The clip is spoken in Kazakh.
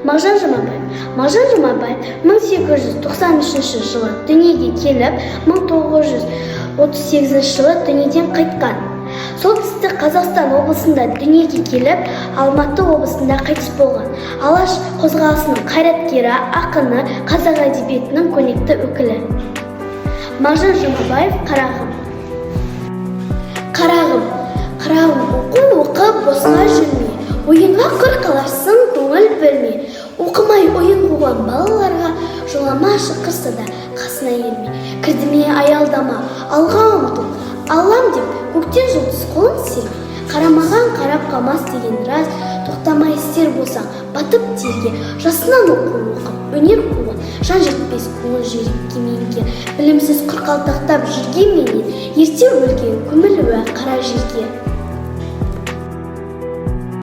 Мағжан Жұмабаев 1893 жылы дүниеге келіп, 1938 жылы дүниеден қайтқан. Солтүстік Қазақстан облысында дүниеге келіп, Алматы облысында қайтыс болған. Алаш қозғалысының қайраткері, ақыны, қазақ әдебиетінің көрнекті өкілі. Мағжан Жұмабаев. Қарағым, оқып босқа жүрме, ойынға құр қаларсың, көңіл бөлме. Оқымай ойын қуған балаларға жолама шықырса да қасына ерме. Кірдіме аялдама, алға ұмтыл, алам деп көктен жұлдыз қолын серме. Қарамаған қарап қалмас деген рас, тоқтамай істер болсаң батып терге. Жасынан оқып, өнер қуған, жан жетпес көңіл жүрекке менге. Білімсіз құр қалтақтап жүрген менен, ерте өлген көмілуі қара жерге.